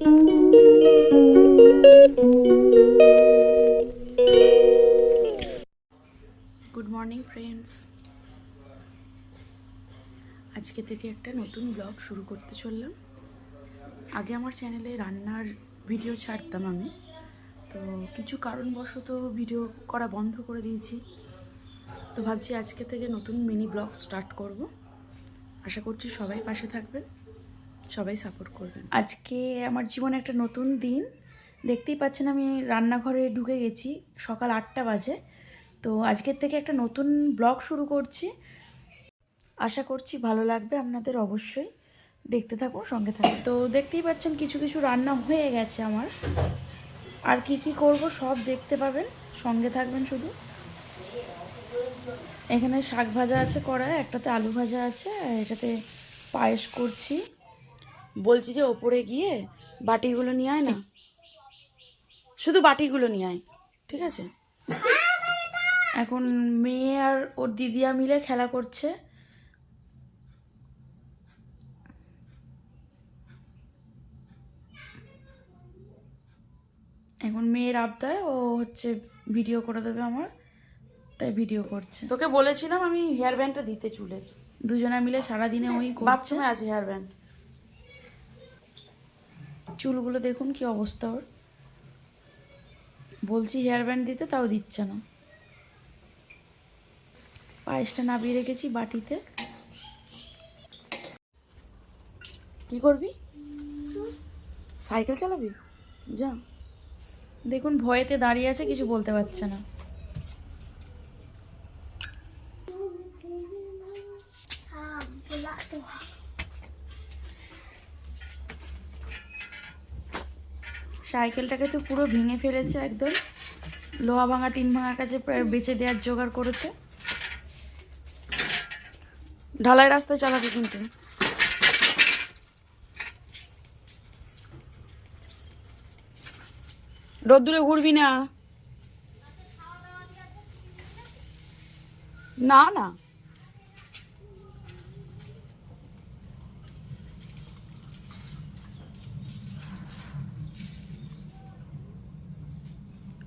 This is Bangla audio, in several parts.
গুড মর্নিং ফ্রেন্ডস, আজকে থেকে একটা নতুন ব্লগ শুরু করতে চললাম। আগে আমার চ্যানেলে রান্নার ভিডিও ছাড়তাম আমি, তো কিছু কারণবশত ভিডিও করা বন্ধ করে দিয়েছি। তো ভাবছি আজকে থেকে নতুন মিনি ব্লগ স্টার্ট করব। আশা করছি সবাই পাশে থাকবেন, সবাই সাপোর্ট করবেন। আজকে আমার জীবনে একটা নতুন দিন। দেখতেই পাচ্ছেন আমি রান্নাঘরে ঢুকে গেছি, সকাল 8টা বাজে। তো আজকের থেকে একটা নতুন ব্লগ শুরু করছি। আশা করছি ভালো লাগবে আপনাদের, অবশ্যই দেখতে থাকুন, সঙ্গে থাকুন। তো দেখতেই পাচ্ছেন কিছু কিছু রান্না হয়ে গেছে আমার, আর কি কি করব সব দেখতে পাবেন, সঙ্গে থাকবেন শুধু। এখানে শাক ভাজা আছে কড়ায়, একটাতে আলু ভাজা আছে, আর এটাতে পায়েস করছি। বলছি যে ওপরে গিয়ে বাটিগুলো নিয়ে আয় না, শুধু বাটিগুলো নিয়ে আয়, ঠিক আছে? এখন মেয়ে আর ওর দিদিয়া মিলে খেলা করছে। এখন মেয়ের আবদার, ও হচ্ছে ভিডিও করে দেবে আমার, তাই ভিডিও করছে। তোকে বলেছিলাম আমি হেয়ার ব্যান্ডটা দিতে চুলে, দুজনে মিলে সারাদিনে ওই বাথরুমে আছে হেয়ার ব্যান্ড। চুলগুলো দেখুন কি অবস্থা ওর, বলছি হেয়ার ব্যান্ড দিতে, তাও দিচ্ছে না। পায়েসটা নামিয়ে রেখেছি বাটিতে। কি করবি? সাইকেল চালাবি? যা। দেখুন ভয়েতে দাঁড়িয়ে আছে, কিছু বলতে পারছে না। সাইকেলটাকে তো পুরো ভেঙে ফেলেছে একদম, লোহা ভাঙা টিন ভাঙার কাছে প্রায় বেচে দেওয়ার জোগাড় করেছে। ঢালাই রাস্তায় চালাবে কিন্তু। রোদ্দুরে ঘুরবি না। না না,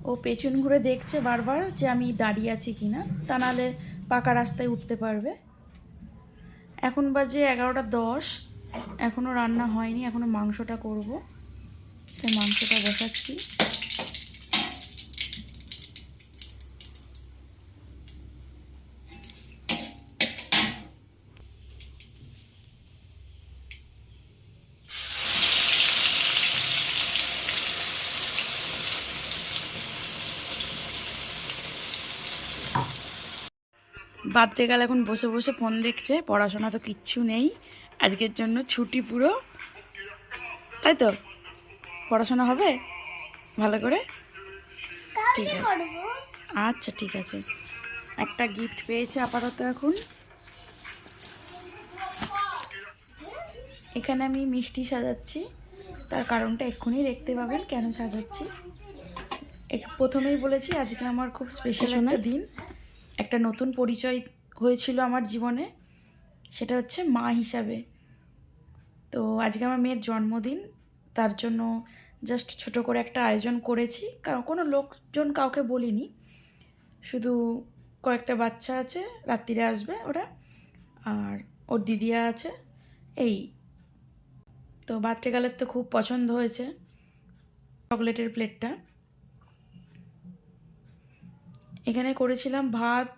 ও পেছন ঘুরে দেখছে বারবার যে আমি দাঁড়িয়ে আছি কিনা, তা নাহলে পাকা রাস্তায় উঠতে পারবে। এখন বাজে 11টা 10, এখনও রান্না হয়নি, এখনও মাংসটা করব, তাই মাংসটা বসাচ্ছি। বাদ্রেকাল এখন বসে বসে ফোন দেখছে, পড়াশোনা তো কিচ্ছু নেই, আজকের জন্য ছুটি পুরো, তাই তো? পড়াশোনা হবে ভালো করে? ঠিক আছে, আচ্ছা ঠিক আছে। একটা গিফট পেয়েছে আপাতত। এখন এখানে আমি মিষ্টি সাজাচ্ছি, তার কারণটা এক্ষুনি দেখতে পাবেন কেন সাজাচ্ছি। প্রথমেই বলেছি আজকে আমার খুব স্পেশাল একটা দিন, একটা নতুন পরিচয় হয়েছিল আমার জীবনে, সেটা হচ্ছে মা হিসাবে। তো আজকে আমার মেয়ের জন্মদিন, তার জন্য জাস্ট ছোট করে একটা আয়োজন করেছি, কারণ কোনো লোকজন কাউকে বলিনি, শুধু কয়েকটা বাচ্চা আছে, রাত্রিরে আসবে ওরা, আর ওর দিদিয়া আছে, এই। তো বাচ্চাকালের তো খুব পছন্দ হয়েছে চকলেটের প্লেটটা। এখানে করেছিলাম ভাত,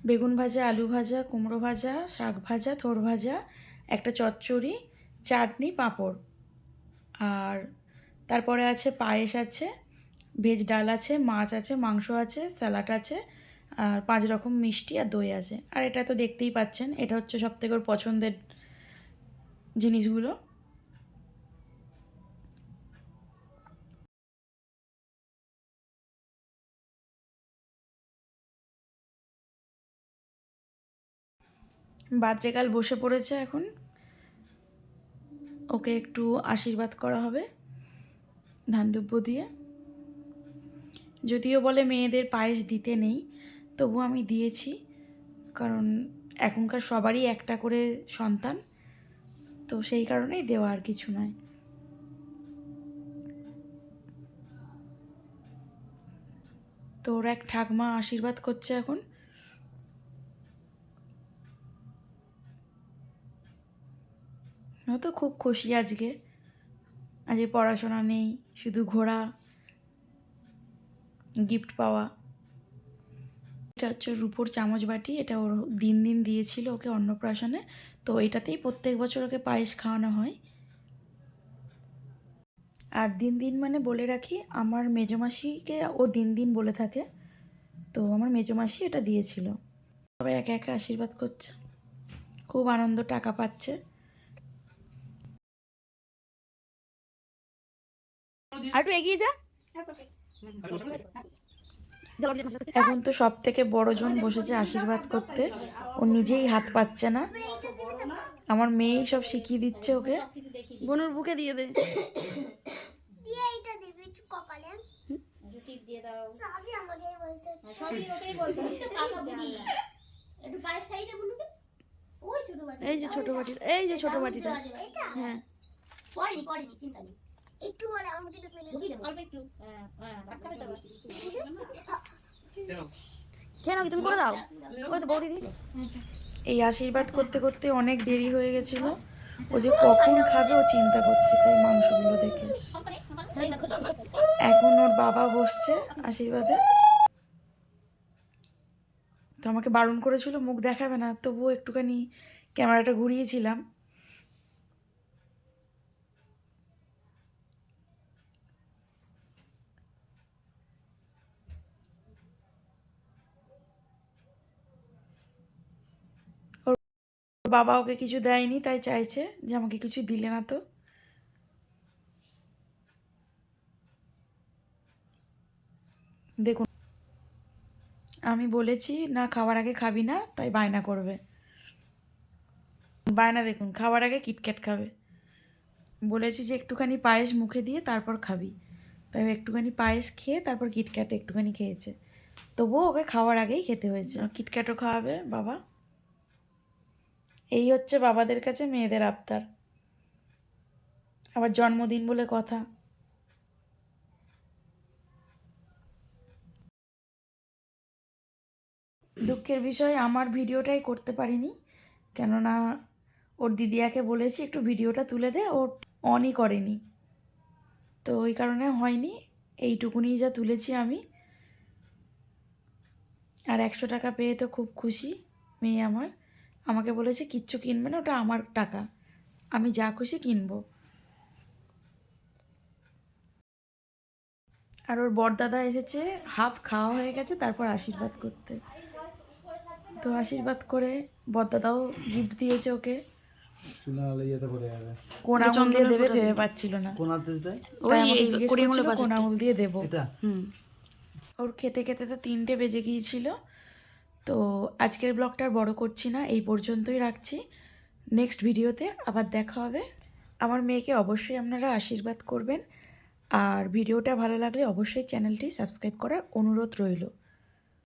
বেগুন ভাজা, আলু ভাজা, কুমড়ো ভাজা, শাক ভাজা, থোড় ভাজা, একটা চচ্চড়ি, চাটনি, পাঁপড়, আর তারপরে আছে পায়েস আছে, ভেজ ডাল আছে, মাছ আছে, মাংস আছে, স্যালাড আছে, আর 5 রকম মিষ্টি আর দই আছে। আর এটা তো দেখতেই পাচ্ছেন, এটা হচ্ছে সবথেকে ওর পছন্দের জিনিসগুলো। বাদ্রেকাল বসে পড়েছে, এখন ওকে একটু আশীর্বাদ করা হবে ধান দুব্য দিয়ে। যদিও বলে মেয়েদের পায়েস দিতে নেই, তবু আমি দিয়েছি, কারণ এখনকার সবারই একটা করে সন্তান, তো সেই কারণেই দেওয়া, আর কিছু নয়। তো ওর এক ঠাকমা আশীর্বাদ করছে এখন। ও তো খুব খুশি আজকে পড়াশোনা নেই, শুধু ঘোরা, গিফট পাওয়া। এটা হচ্ছে রূপোর চামচ বাটি, এটা ওর দিন দিন দিয়েছিল ওকে অন্নপ্রাশনে, তো এটাতেই প্রত্যেক বছর ওকে পায়েস খাওয়ানো হয়। আর দিন দিন মানে বলে রাখি, আমার মেজমাসিকে ও দিন দিন বলে থাকে, তো আমার মেজমাসি এটা দিয়েছিল। সবাই একে একে আশীর্বাদ করছে, খুব আনন্দ, টাকা পাচ্ছে। আর একটু এগিয়ে যা। এখন তো সব থেকে বড়জন বসেছে আশীর্বাদ করতে, ও নিজেই হাত পাচ্ছে না, আমার মেয়েই সব শিখিয়ে দিচ্ছে ওকে। বনুর বুকে দিয়ে দে। এই যে ছোট বাটি, এই যে ছোট বাটিটা, হ্যাঁ একটু মানে আমাকে অল্প একটু কেন তুমি করে দাও, ওই তো বৌদি। এই আশীর্বাদ করতে করতে অনেক দেরি হয়ে গেছিল, ও যে কখন খাবে ও চিন্তা করছে, তাই মাংসগুলো দেখে। এখন ওর বাবা বসছে আশীর্বাদে, তো আমাকে বারণ করেছিল মুখ দেখাবে না, তবুও একটুখানি ক্যামেরাটা ঘুরিয়েছিলাম। ওর বাবা ওকে কিছু দেয়নি, তাই চাইছে যে আমাকে কিছু দিলে না তো। দেখুন, আমি বলেছি না খাওয়ার আগে খাবি না, তাই বায়না করবে। বায়না দেখুন, খাওয়ার আগে কিটক্যাট খাবে। বলেছি যে একটুখানি পায়েস মুখে দিয়ে তারপর খাবি, তাই একটুখানি পায়েস খেয়ে তারপর কিটক্যাট একটুখানি খেয়েছে, তবুও ওকে খাওয়ার আগেই খেতে হয়েছে। কিটক্যাটও খাওয়াবে বাবা। এই হচ্ছে বাবাদের কাছে মেয়েদের আবদার, আবার জন্মদিন বলে কথা। দুঃখের বিষয় আমার ভিডিওটাই করতে পারিনি, কেননা ওর দিদিয়াকে বলেছি একটু ভিডিওটা তুলে দে, ও অনই করেনি, তো ওই কারণে হয়নি। এইটুকুনি যা তুলেছি আমি। আর 100 টাকা পেয়ে তো খুব খুশি মেয়ে আমার, আমাকে বলেছে কিচ্ছু কিনবে না, ওটা আমার টাকা, আমি যা খুশি কিনবো। আর ওর বড়দাদা এসেছে, হাফ খাওয়া হয়ে গেছে, তারপর আশীর্বাদ করতে। তো আশীর্বাদ করে বড়দাদাও গিফট দিয়েছে ওকে, কোন আঙুল দিয়ে দেবে ভেবে পাচ্ছিল না, কোন আঙুল দিয়ে দেবো। ওর খেতে খেতে তো 3টে বেজে গিয়েছিল। তো আজকের ব্লগটা আর বড় করছি না, এই পর্যন্তই রাখছি। নেক্সট ভিডিওতে আবার দেখা হবে। আমার মেয়েকে অবশ্যই আপনারা আশীর্বাদ করবেন, আর ভিডিওটা ভালো লাগলে অবশ্যই চ্যানেলটি সাবস্ক্রাইব করার অনুরোধ রইল।